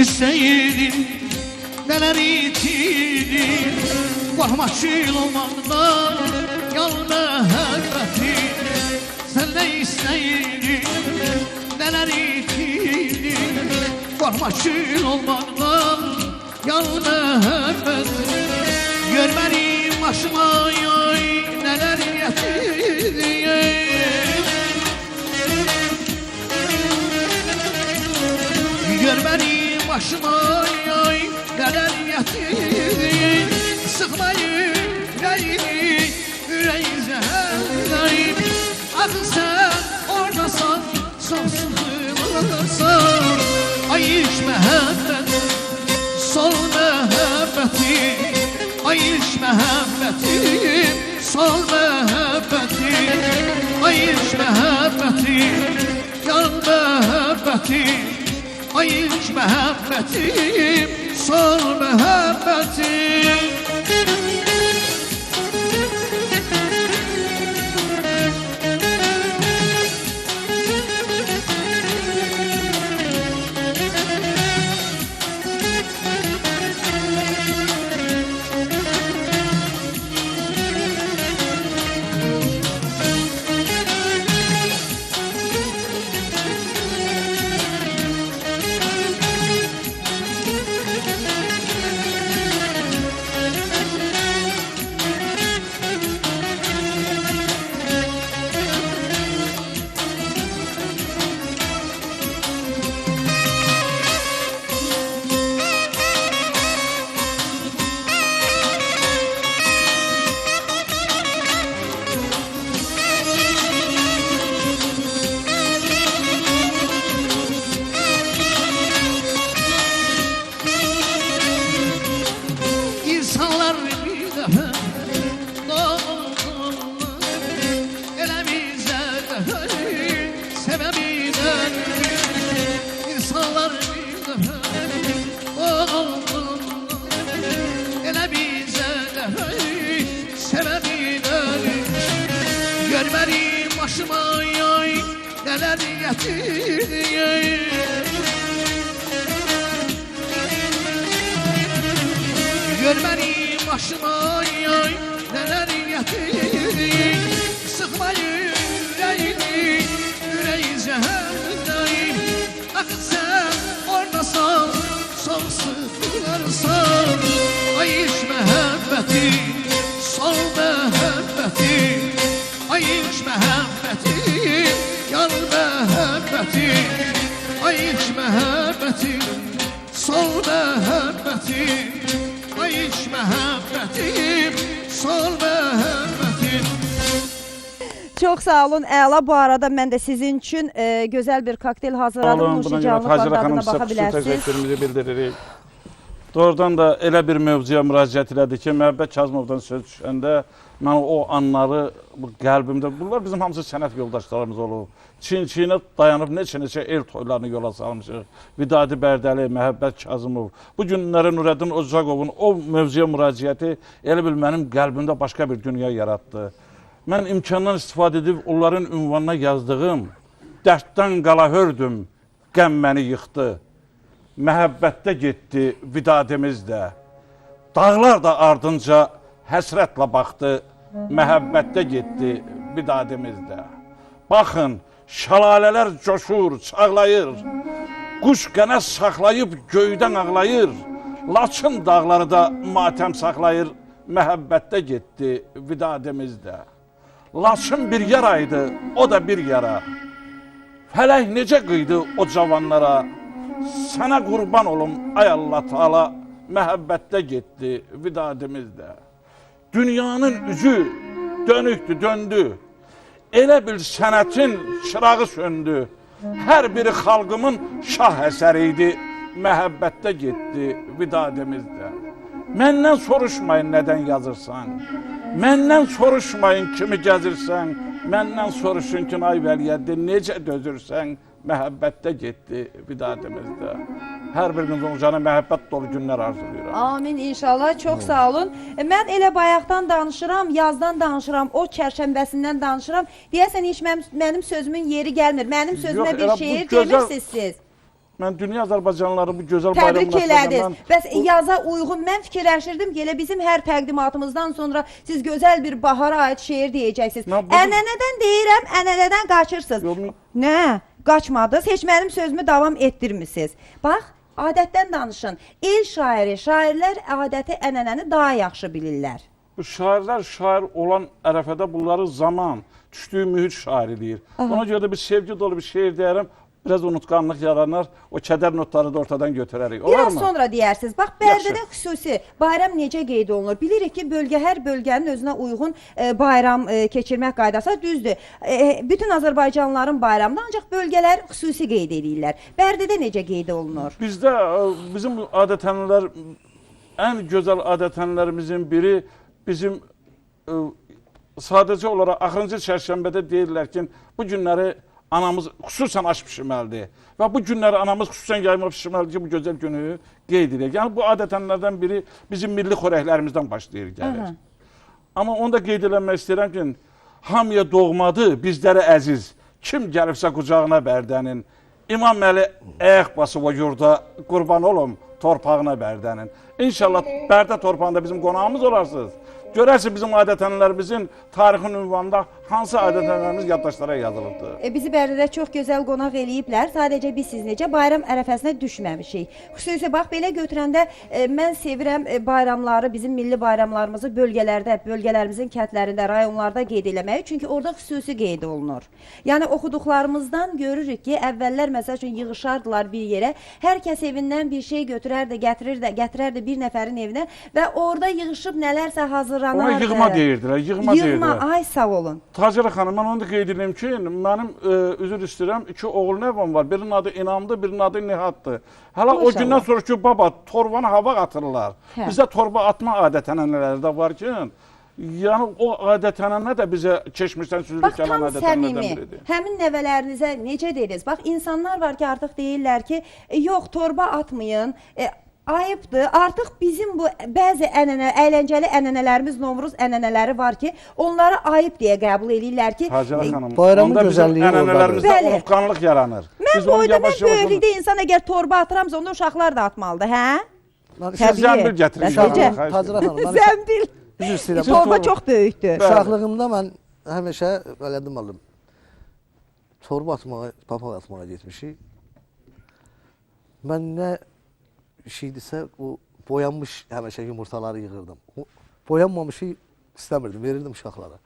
istəyirdim, nələr itirdim. Qorxmaçıl olmaqdan yal məhəbbəti. Sən nə istəyirdim, nələr itirdim. Qorxmaçıl olmaqdan yal məhəbbəti. Görmənim başıma yoy, nələr gətirdim. Görmənim başıma yoy, nələr gətirdim. Sıxmayın ürəyini, ürəyi zəhərləyib. Axı sən oradasan, çox sıxılırsan. Ay iş məhəbbəti, sol məhəbbəti. Ay iş məhəbbəti, sol məhəbbəti. Ay iş məhəbbəti, yar məhəbbəti. Ay iş məhəbbəti, sol məhəbbəti. Görmənim başıma yoy, nələr gətirdim. Görmənim başıma yoy, nələr gətirdim. Sıxmayın ürəyini, ürəyi zəhərləyib. Axı sən oradasan, çox sıxılırsan. Ay iş məhəbbəti, sol məhəbbəti. Ay iş məhəbbəti, yar məhəbbəti. Ay iş məhəbbəti, sol məhəbbəti. Ay iş məhəbbəti, sol məhəbbəti. Çox sağ olun, əla. Bu arada mən də sizin üçün gözəl bir kokteyl hazırladım. Nuşi Canlıqlar dadına baxa bilərsiniz. Təşəkkürümüzü bildiririk. Doğrudan da elə bir mövzuya müraciət elədi ki, Məhəbbət Kazımovdan söz düşəndə mən o anları qəlbimdə, bunlar bizim hamısı sənət yoldaşlarımız olub. Çin-çinə dayanıb neçə el toylarını yola salmışıq. Vidadi Bərdəli, Məhəbbət Kazımov. Bu günləri Nurəddin Ocaqovun o mövzuya müraciəti elə bil mənim qəlbimdə başqa bir dünya yaratdı. Mən imkandan istifadə edib onların ünvanına yazdığım dərddən qala hördüm, qəm məni yıxdı. Məhəbbətdə getdi vidadimiz də. Dağlar da ardınca həsrətlə baxdı, məhəbbətdə getdi vidadimiz də. Baxın, şəlalələr coşur, çağlayır, quş qənət saxlayıb göydən ağlayır, Laçın dağları da matəm saxlayır, məhəbbətdə getdi vidadimiz də. Laçın bir yaraydı, o da bir yara. Fələk necə qıydı o cavanlara, sənə qurban olum, ay Allah Taala, məhəbbətdə getdi vidadimiz də. Dünyanın üzü dönükdü, döndü. Elə bil sənətin çırağı söndü. Hər biri xalqımın şah əsəri idi. Məhəbbətdə getdi vidadimiz də. Məndən soruşmayın nədən yazırsan. Məndən soruşmayın kimi gəzirsən. Məndən soruşun ki, ay vəliyyədi, necə dözürsən. Məhəbbətdə getdi vidadimizdə. Hər birinizin ucana məhəbbət dolu günlər arzulayıram. Amin inşallah. Çox sağ olun. Mən elə bayaqdan danışıram, yazdan danışıram, o çərşənbəsindən danışıram. Deyəsən heç mənim sözümün yeri gəlmir. Mənim sözümə bir şeir demişsiniz siz. Mən dünya Azərbaycanlıları bu gözəl Təbrik elədiniz. bayramlaşmadan Bəs yaza uyğun mən fikirləşirdim ki, elə bizim hər təqdimatımızdan sonra siz gözəl bir bahara aid şeir deyəcəksiniz. Ənənədən deyirəm, ənənədən qaçırsınız. Nə? Qaçmadınız, heç mənim sözümü davam etdirmisiniz. Bax, adətdən danışın. El şairi, şairlər adəti, ənənəni daha yaxşı bilirlər. Bu şairlər şair olan ərəfədə bunları zaman, düşdüyü mühit şairi deyir. Ona görə də bir sevgi dolu bir şeir deyərəm. Biraz unutqanlıq yaranar, o kədər notları da ortadan götürərik. Biraz sonra deyərsiniz. Bax, Bərdədə xüsusi bayram necə qeyd olunur? Bilirik ki, hər bölgənin özünə uyğun bayram keçirmək qaydası düzdür. Bütün Azərbaycanlıların bayramında ancaq bölgələr xüsusi qeyd edirlər. Bərdədə necə qeyd olunur? Bizdə, bizim adətənlər, ən gözəl adətənlərimizin biri bizim sadəcə olaraq axırıncı çərşənbədə deyirlər ki, bu günləri anamız xüsusən aş pişirməlidir. Və bu günləri anamız xüsusən yayma pişirməlidir ki, bu gözəl günü qeyd edək. Yəni, bu adətənlərdən biri bizim milli xörəklərimizdən başlayır gəlir. Amma onu da qeyd eləmək istəyirəm ki, hamıya doğmadır, bizlərə əziz. Kim gəlibsə qucağına Bərdənin, İmam Əli əyək basıb o yurda qurban olum torpağına Bərdənin. İnşallah Bərdə torpağında bizim qonağımız olarsınız. Görərsiniz bizim adətənlərimizin tarixin ünvanında hansı adətənlərimiz yaddaşlara yazılıbdır. Bizi Bərdədə çox gözəl qonaq eləyiblər. Sadəcə biz siz necə bayram ərəfəsinə düşməmişik. Xüsusi bax, belə götürəndə mən sevirəm bayramları, bizim milli bayramlarımızı bölgələrdə, bölgələrimizin kəndlərində, rayonlarda qeyd eləməyi. Çünki orada xüsusi qeyd olunur. Yəni oxuduqlarımızdan görürük ki, əvvəllər məsəl üçün yığışardılar bir yerə. Hər kəs evindən bir şey götürərdi, gətirərdi bir nəfərin evinə və orada yığışıb nələrsə hazırlanardı. Ona yığma deyirdilər, yığma deyirdilər. Yığma, ay sağ olun. Tacira xanım, mən onu da qeyd edeyim ki, mənim üzr istəyirəm, 2 oğul nəvəm var. Birinin adı İnamdır, birinin adı Nihatdır. Hələ o gündən sonra ki, baba, torbanı hava atırlar. Bizdə torba atma adət-ənənələri də var ki, yəni o adət-ənənə də bizə keçmişdən süzülüb gələn adət-ənənələrdən biridir. Həmin nəvələrinizə necə dediniz? Bax, insanlar var ki, artıq deyirlər ki, yox, torba atmayın, ayıbdır. Artıq bizim bu bəzi əyləncəli ənənələrimiz, Novruz ənənələri var ki, onları ayıb deyə qəbul edirlər ki, Hacıra xanım, bayramın onda bizim gözəlliyi ənənələrimizdə Bəli. unutqanlıq yaranır. mən boyda, mən böyüklükdə insan əgər torba atıramsa, onda uşaqlar da atmalıdır, hə? Siz zəmbil gətirin. Tacira xanım, Zəmbil. üzr istəyirəm. Torba çox böyükdür. Uşaqlığımda mən həmişə elədim alım. Torba atmağa, papaq atmağa getmişik. Mən nə şeydisə, o boyanmış həmişə yumurtaları yığırdım. Boyanmamışı istəmirdim, verirdim uşaqlara.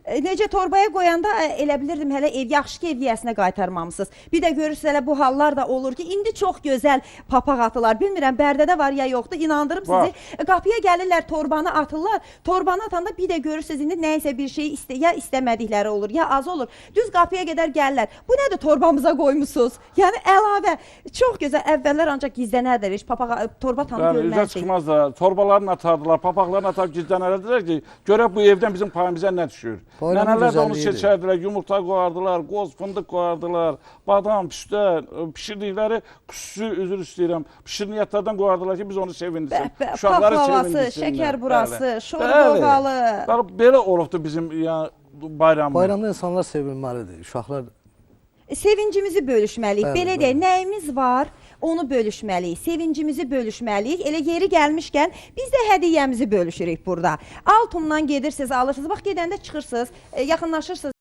Necə torbaya qoyanda elə bilirdim, hələ yaxşı ki, ev yiyəsinə qaytarmamısınız. Bir də görürsünüz, hələ bu hallar da olur ki, indi çox gözəl papaq atılar. Bilmirəm, Bərdədə var ya yoxdur, inandırım sizi. Qapıya gəlirlər, torbanı atırlar. Torbanı atanda bir də görürsünüz, indi nəysə bir şey ya istəmədikləri olur, ya az olur. Düz qapıya qədər gəlirlər. Bu nədir torbamıza qoymusunuz? Yəni əlavə, çox gözəl. Əvvəllər ancaq gizlənərdir, heç torba tanı görmərdik. Üzə çıxmazlar, torbalarını atardılar, papaqlarını atar gizlənərdilər ki, görək bu evdən bizim payımıza nə düşür. Nənələr də onu seçərdilər, yumurta qoyardılar, qoz, fındıq qoyardılar, badam, pişirdikləri xüsusi üzr istəyirəm, pişirniyyətlərdən qoyardılar ki, biz onu sevindirsin. Uşaqları sevindirsin. Şəkər burası, şorboğalı. Belə olubdur bizim bayramımız. Bayramda insanlar sevinməlidir, uşaqlar. Sevincimizi bölüşməliyik. Belə deyək, nəyimiz var? Onu bölüşməliyik, sevincimizi bölüşməliyik. Elə yeri gəlmişkən biz də hədiyyəmizi bölüşürük burada. Altumdan gedirsiniz, alırsınız. Bax, gedəndə çıxırsınız, yaxınlaşırsınız.